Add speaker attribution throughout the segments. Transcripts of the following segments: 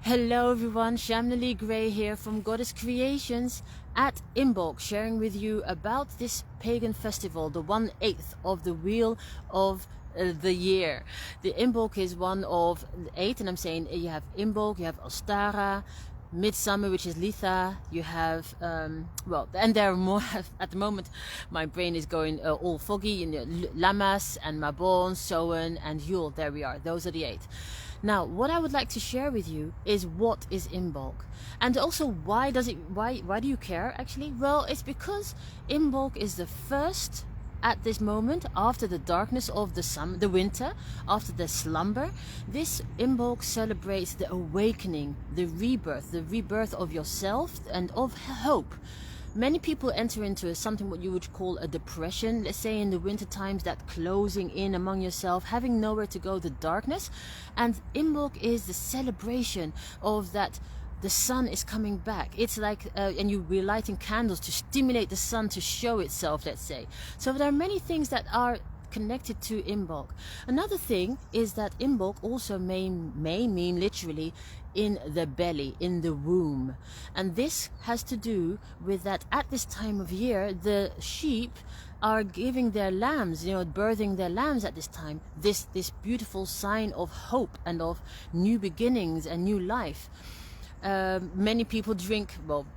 Speaker 1: Hello everyone, Shamnali Gray here from Goddess Creations at Imbolc, sharing with you about this pagan festival, the 1/8 of the wheel of the year. The Imbolc is one of 8, and I'm saying you have Imbolc, you have Ostara, Midsummer, which is Litha, you have well, and there are more at the moment. My brain is going all foggy. Lammas and Mabon, Soan and Yule. There we are, those are the 8. Now what I would like to share with you is what is Imbolc, and also why do you care actually? Well, it's because Imbolc is the first at this moment, after the darkness of the winter, after the slumber. This Imbolc celebrates the awakening, the rebirth of yourself and of hope. Many people enter into something what you would call a depression, let's say in the winter times, that closing in among yourself, having nowhere to go, the darkness. And Imbolc is the celebration of that. The sun is coming back. It's like, and we're lighting candles to stimulate the sun to show itself, let's say. So there are many things that are connected to Imbolc. Another thing is that Imbolc also may mean literally in the belly, in the womb. And this has to do with that at this time of year, the sheep are giving their lambs, birthing their lambs at this time, this beautiful sign of hope and of new beginnings and new life. Many people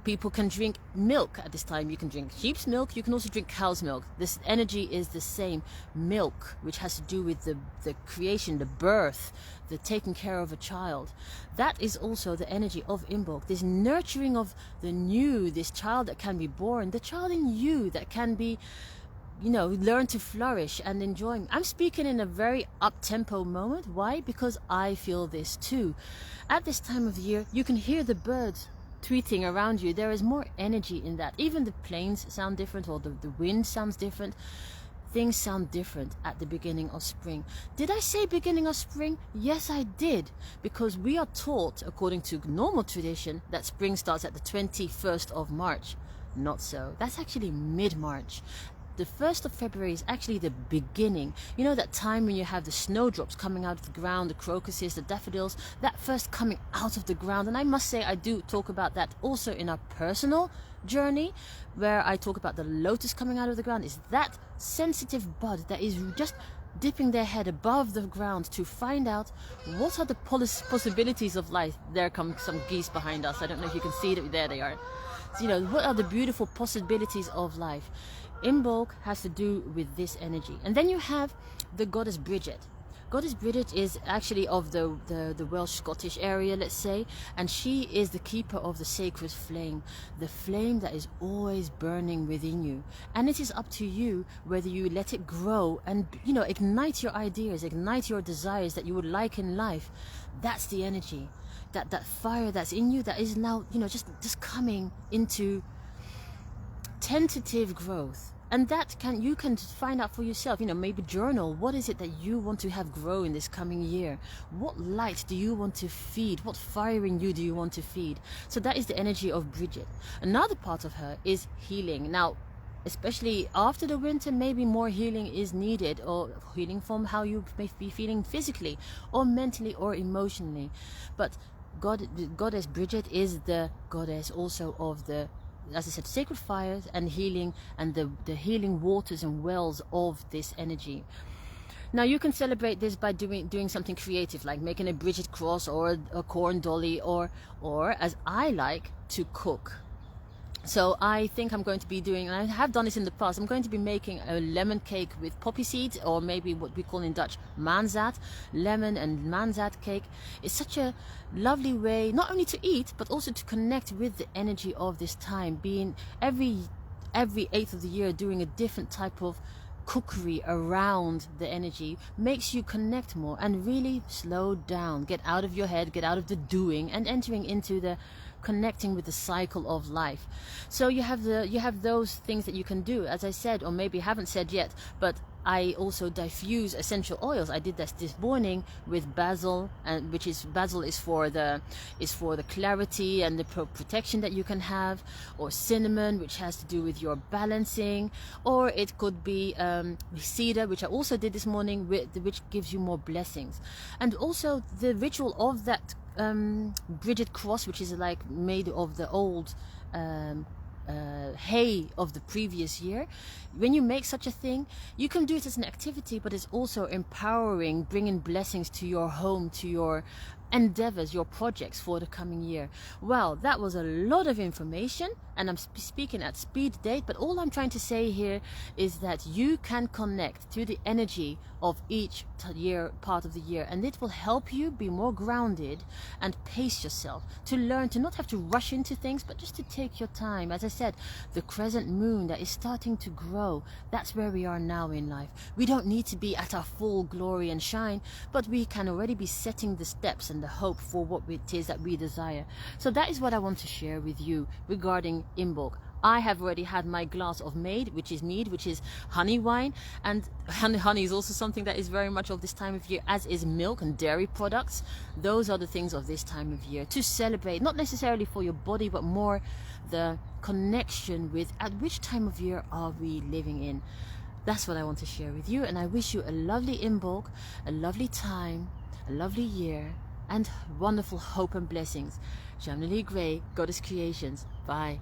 Speaker 1: people can drink milk at this time. You can drink sheep's milk, you can also drink cow's milk. This energy is the same. Milk, which has to do with the creation, the birth, the taking care of a child. That is also the energy of Imbolc, this nurturing of the new, this child that can be born, the child in you that can be learn to flourish and enjoy. I'm speaking in a very up-tempo moment. Why? Because I feel this too. At this time of the year, you can hear the birds tweeting around you. There is more energy in that. Even the planes sound different, or the wind sounds different. Things sound different at the beginning of spring. Did I say beginning of spring? Yes, I did. Because we are taught, according to normal tradition, that spring starts at the 21st of March. Not so. That's actually mid-March. The 1st of February is actually the beginning. You know, that time when you have the snowdrops coming out of the ground, the crocuses, the daffodils, that first coming out of the ground. And I must say, I do talk about that also in our personal journey, where I talk about the lotus coming out of the ground. Is that sensitive bud that is just dipping their head above the ground to find out what are the possibilities of life. There come some geese behind us. I don't know if you can see it. There they are. So, what are the beautiful possibilities of life? Imbolc has to do with this energy. And then you have the goddess Bridget. Goddess Bridget is actually of the Welsh-Scottish area, let's say, and she is the keeper of the sacred flame, the flame that is always burning within you. And it is up to you whether you let it grow and, ignite your ideas, ignite your desires that you would like in life. That's the energy, that fire that's in you that is now, just coming into tentative growth. And that you can find out for yourself. Maybe journal. What is it that you want to have grow in this coming year? What light do you want to feed? What fire in you do you want to feed? So that is the energy of Bridget. Another part of her is healing. Now, especially after the winter, maybe more healing is needed, or healing from how you may be feeling physically or mentally or emotionally. But Goddess Bridget is the goddess also of the, as I said, sacred fires and healing, and the healing waters and wells of this energy. Now you can celebrate this by doing something creative, like making a Bridget cross or a corn dolly, or as I like to cook. So I think I'm going to be doing, and I have done this in the past, I'm going to be making a lemon cake with poppy seeds, or maybe what we call in Dutch manzat, lemon and manzat cake. It's such a lovely way not only to eat, but also to connect with the energy of this time, being every 8th of the year doing a different type of cookery around the energy, makes you connect more and really slow down, get out of your head, get out of the doing, and entering into the connecting with the cycle of life. So you have those things that you can do, as I said, or maybe haven't said yet, but I also diffuse essential oils. I did this morning with basil, and basil is for the clarity and the protection that you can have, or cinnamon, which has to do with your balancing, or it could be cedar, which I also did this morning, which gives you more blessings. And also the ritual of that Bridget cross, which is like made of the old hay of the previous year. When you make such a thing, you can do it as an activity, but it's also empowering, bringing blessings to your home, to your endeavors, your projects for the coming year. Well, that was a lot of information, and I'm speaking at speed date, but all I'm trying to say here is that you can connect to the energy of each year, part of the year, and it will help you be more grounded and pace yourself to learn to not have to rush into things, but just to take your time. As I said, the crescent moon that is starting to grow, that's where we are now in life. We don't need to be at our full glory and shine, but we can already be setting the steps and the hope for what it is that we desire. So that is what I want to share with you regarding Imbolc. I have already had my glass of mead, which is honey wine, and honey is also something that is very much of this time of year, as is milk and dairy products. Those are the things of this time of year to celebrate, not necessarily for your body, but more the connection with at which time of year are we living in. That's what I want to share with you, and I wish you a lovely Imbolc, a lovely time, a lovely year, and wonderful hope and blessings. Jamnalee Gray, Goddess Creations. Bye.